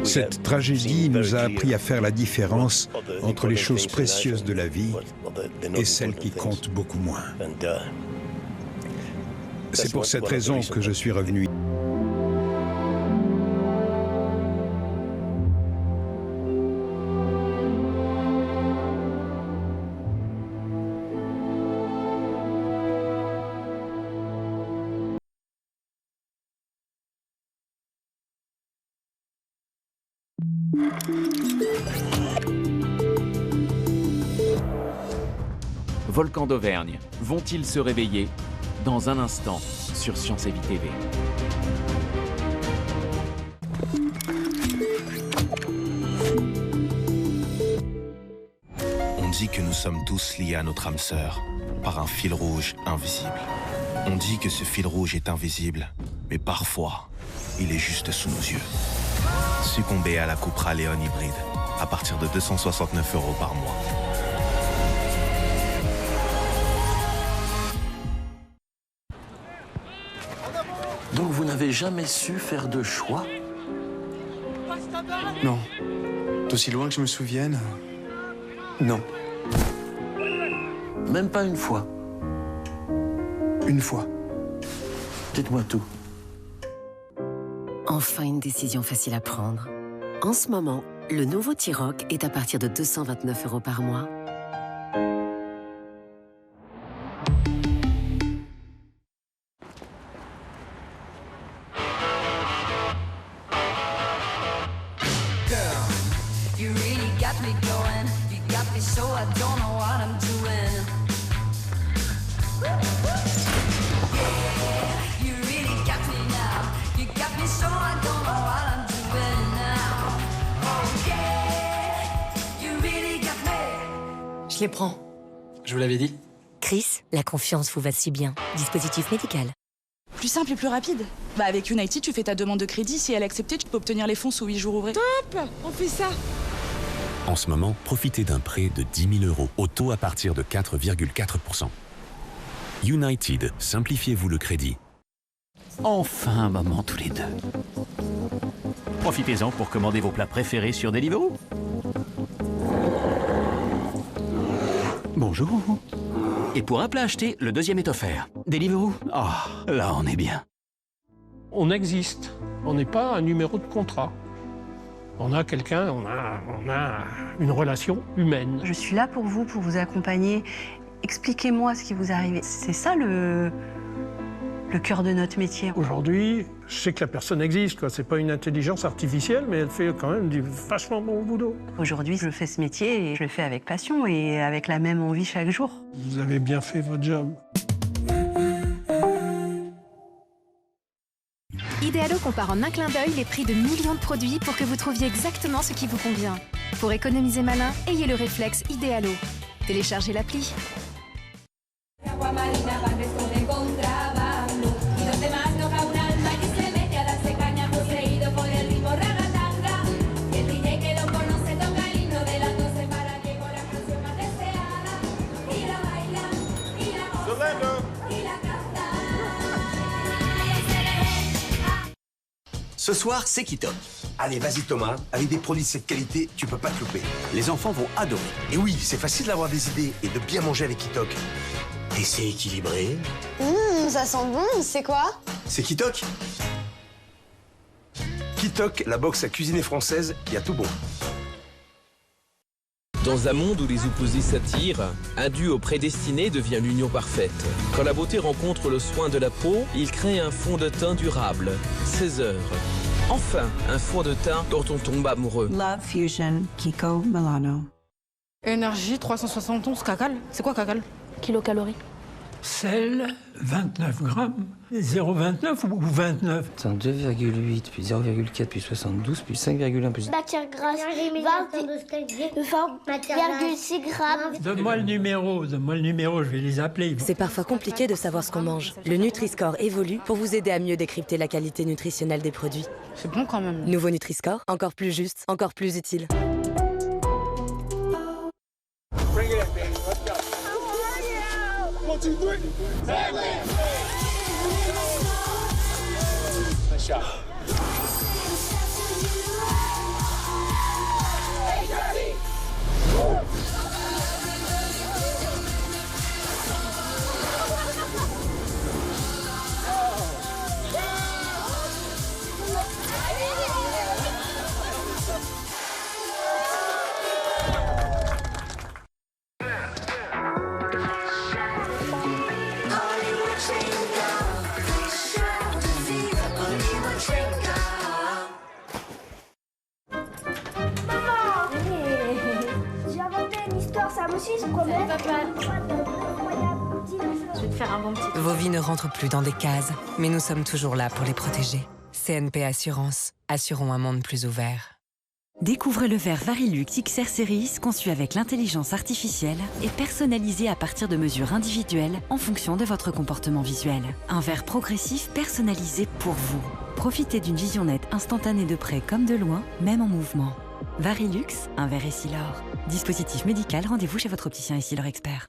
Cette tragédie nous a appris à faire la différence entre les choses précieuses de la vie et celles qui comptent beaucoup moins. C'est pour cette raison que je suis revenu. Volcans d'Auvergne, vont-ils se réveiller? Dans un instant, sur Science et Vie TV. On dit que nous sommes tous liés à notre âme sœur, par un fil rouge invisible. On dit que ce fil rouge est invisible, mais parfois, il est juste sous nos yeux. Succombez à la Cupra Leon hybride, à partir de 269 € par mois. Donc vous n'avez jamais su faire de choix? Non. D'aussi loin que je me souvienne, non. Même pas une fois? Une fois. Dites-moi tout. Enfin une décision facile à prendre. En ce moment, le nouveau T-Roc est à partir de 229 € par mois. Je les prends. Je vous l'avais dit. Chris, la confiance vous va si bien. Dispositif médical. Plus simple et plus rapide. Avec United, tu fais ta demande de crédit. Si elle est acceptée, tu peux obtenir les fonds sous 8 jours ouvrés. Top! On fait ça! En ce moment, profitez d'un prêt de 10 000 € au taux à partir de 4,4%. United, simplifiez-vous le crédit. Enfin un moment tous les deux. Profitez-en pour commander vos plats préférés sur Deliveroo. Bonjour. Et pour un plat acheté, le deuxième est offert. Deliveroo. Ah, là on est bien. On existe. On n'est pas un numéro de contrat. On a quelqu'un, on a une relation humaine. Je suis là pour vous accompagner. Expliquez-moi ce qui vous arrive. C'est ça le cœur de notre métier. Aujourd'hui, je sais que la personne existe, quoi. C'est pas une intelligence artificielle, mais elle fait quand même du vachement bon boulot. Aujourd'hui, je fais ce métier et je le fais avec passion et avec la même envie chaque jour. Vous avez bien fait votre job. Idealo compare en un clin d'œil les prix de millions de produits pour que vous trouviez exactement ce qui vous convient. Pour économiser malin, ayez le réflexe Idealo. Téléchargez l'appli. Ce soir, c'est Kitok. Allez, vas-y Thomas, avec des produits de cette qualité, tu peux pas te louper. Les enfants vont adorer. Et oui, c'est facile d'avoir des idées et de bien manger avec Kitok. Et c'est équilibré. Ça sent bon, c'est quoi? C'est Kitok. Kitok, la box à cuisiner française, qui a tout bon. Dans un monde où les opposés s'attirent, un duo prédestiné devient l'union parfaite. Quand la beauté rencontre le soin de la peau, il crée un fond de teint durable. 16 heures. Enfin, un fond de teint dont on tombe amoureux. Love Fusion Kiko Milano. Énergie 371 cacal. C'est quoi cacal? Kilocalories. Sel, 29 grammes. 0,29 ou 29? 2,8 puis 0,4 puis 72 puis 5,1 plus... Matière grasse, 20,6 grammes. Donne-moi le numéro, je vais les appeler. C'est parfois compliqué de savoir ce qu'on mange. Le Nutri-Score évolue pour vous aider à mieux décrypter la qualité nutritionnelle des produits. C'est bon quand même. Nouveau Nutri-Score, encore plus juste, encore plus utile. Je vais te faire un bon petit. Vos vies ne rentrent plus dans des cases, mais nous sommes toujours là pour les protéger. CNP Assurance. Assurons un monde plus ouvert. Découvrez le verre Varilux XR Series conçu avec l'intelligence artificielle et personnalisé à partir de mesures individuelles en fonction de votre comportement visuel. Un verre progressif personnalisé pour vous. Profitez d'une vision nette instantanée de près comme de loin, même en mouvement. Varilux, un verre Essilor. Dispositif médical, rendez-vous chez votre opticien Essilor Expert.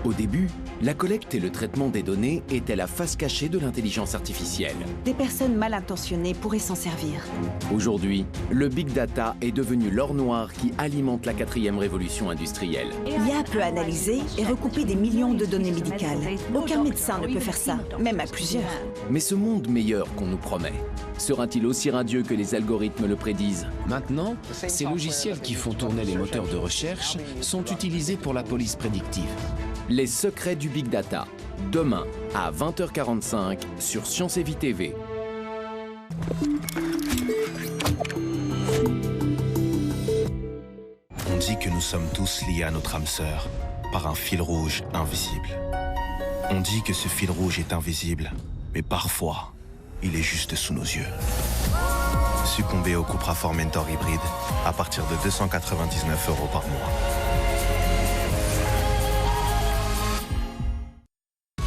Au début, la collecte et le traitement des données étaient la face cachée de l'intelligence artificielle. Des personnes mal intentionnées pourraient s'en servir. Aujourd'hui, le big data est devenu l'or noir qui alimente la 4e révolution industrielle. L'IA peut analyser et recouper des millions de données médicales. Aucun médecin ne peut faire ça, même à plusieurs. Mais ce monde meilleur qu'on nous promet, sera-t-il aussi radieux que les algorithmes le prédisent? Maintenant, ces logiciels qui font tourner les moteurs de recherche sont utilisés pour la police prédictive. Les secrets du Big Data, demain à 20h45 sur Science et Vie TV. On dit que nous sommes tous liés à notre âme sœur par un fil rouge invisible. On dit que ce fil rouge est invisible, mais parfois, il est juste sous nos yeux. Succombez au Cupra Formentor hybride à partir de 299 € par mois.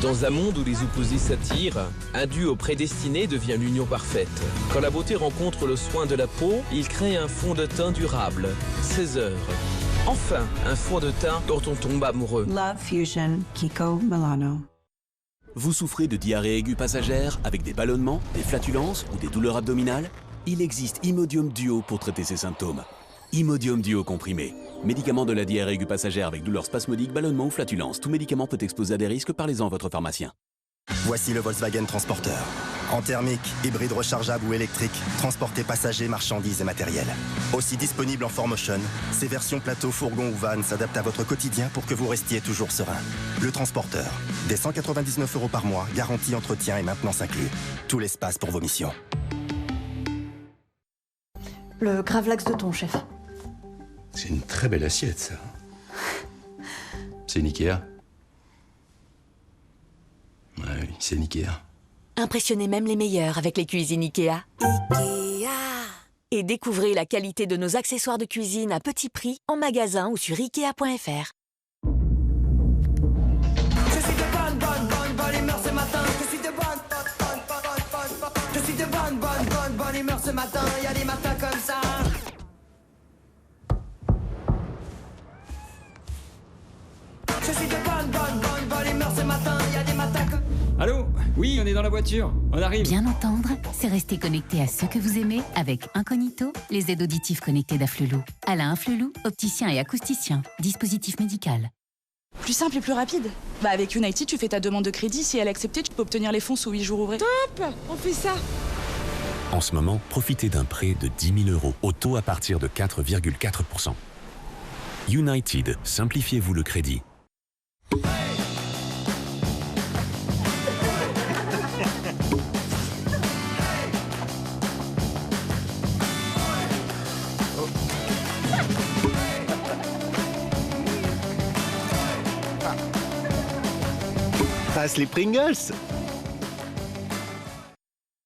Dans un monde où les opposés s'attirent, un duo prédestiné devient l'union parfaite. Quand la beauté rencontre le soin de la peau, il crée un fond de teint durable. 16 heures. Enfin, un fond de teint dont on tombe amoureux. Love Fusion, Kiko Milano. Vous souffrez de diarrhée aiguë passagère avec des ballonnements, des flatulences ou des douleurs abdominales? Il existe Imodium Duo pour traiter ces symptômes. Imodium Duo comprimé. Médicament de la diarrhée aiguë passagère avec douleurs spasmodiques, ballonnements ou flatulences. Tout médicament peut exposer à des risques, parlez-en à votre pharmacien. Voici le Volkswagen Transporteur. En thermique, hybride rechargeable ou électrique, transporter passagers, marchandises et matériel. Aussi disponible en 4Motion, ces versions plateau, fourgon ou van s'adaptent à votre quotidien pour que vous restiez toujours serein. Le Transporteur, des 199 € par mois, garantie entretien et maintenance inclus. Tout l'espace pour vos missions. Le gravlax de thon, chef. C'est une très belle assiette, ça. C'est une Ikea. Ouais, oui, c'est une Ikea. Impressionnez même les meilleurs avec les cuisines Ikea. Ikea. Et découvrez la qualité de nos accessoires de cuisine à petit prix en magasin ou sur Ikea.fr. Je suis de bonne humeur ce matin. Je suis de bonne humeur ce matin. Il y a des matins comme ça. Je suis de bonne humeur ce matin. Il y a des matins comme... Allô? Oui, on est dans la voiture. On arrive. Bien entendre, c'est rester connecté à ceux que vous aimez avec Incognito, les aides auditives connectées d'Afflelou. Alain Afflelou, opticien et acousticien. Dispositif médical. Plus simple et plus rapide. Bah avec United, tu fais ta demande de crédit. Si elle est acceptée, tu peux obtenir les fonds sous 8 jours ouvrés. Top! On fait ça! En ce moment, profitez d'un prêt de 10 000 € au taux à partir de 4,4%. United, simplifiez-vous le crédit. Passe les Pringles.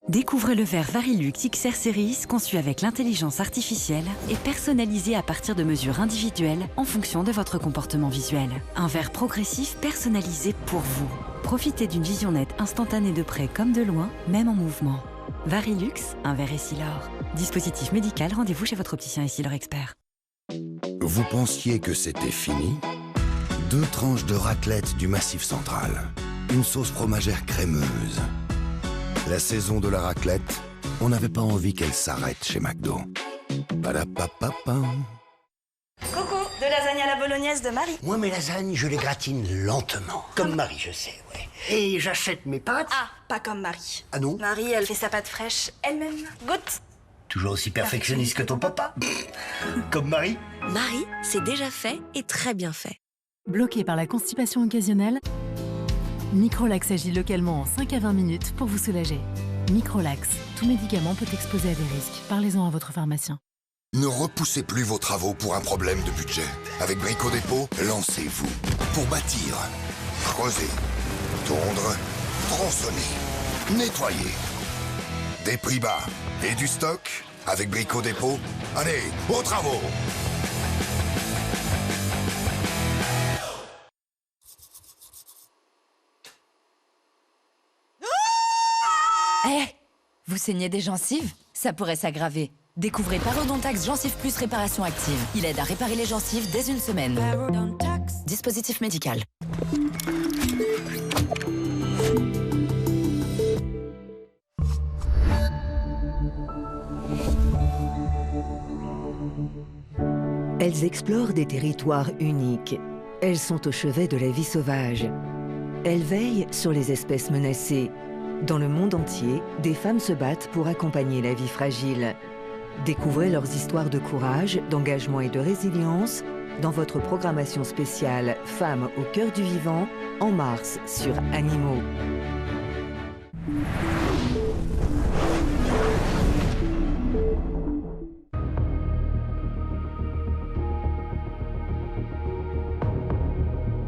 Découvrez le verre Varilux XR Series conçu avec l'intelligence artificielle et personnalisé à partir de mesures individuelles en fonction de votre comportement visuel. Un verre progressif personnalisé pour vous. Profitez d'une vision nette instantanée de près comme de loin, même en mouvement. Varilux, un verre Essilor. Dispositif médical, rendez-vous chez votre opticien Essilor Expert. Vous pensiez que c'était fini? 2 tranches de raclette du Massif Central. Une sauce fromagère crémeuse. La saison de la raclette, on n'avait pas envie qu'elle s'arrête chez McDo. Padapapapa. Coucou, de lasagne à la bolognaise de Marie. Moi, mes lasagnes, je les gratine lentement. Comme Marie, je sais, ouais. Et j'achète mes pâtes. Ah, pas comme Marie. Ah non? Marie, elle fait sa pâte fraîche elle-même. Goûte. Toujours aussi perfectionniste que ton papa. Comme Marie. Marie, c'est déjà fait et très bien fait. Bloqué par la constipation occasionnelle, Microlax agit localement en 5 à 20 minutes pour vous soulager. Microlax, tout médicament peut exposer à des risques. Parlez-en à votre pharmacien. Ne repoussez plus vos travaux pour un problème de budget. Avec Brico Dépôt, lancez-vous. Pour bâtir, creuser, tondre, tronçonner, nettoyer. Des prix bas et du stock. Avec Brico Dépôt, allez, aux travaux! Vous saignez des gencives? Ça pourrait s'aggraver. Découvrez Parodontax Gencive Plus Réparation Active. Il aide à réparer les gencives dès une semaine. Dispositif médical. Elles explorent des territoires uniques. Elles sont au chevet de la vie sauvage. Elles veillent sur les espèces menacées. Dans le monde entier, des femmes se battent pour accompagner la vie fragile. Découvrez leurs histoires de courage, d'engagement et de résilience dans votre programmation spéciale Femmes au cœur du vivant en mars sur Animaux.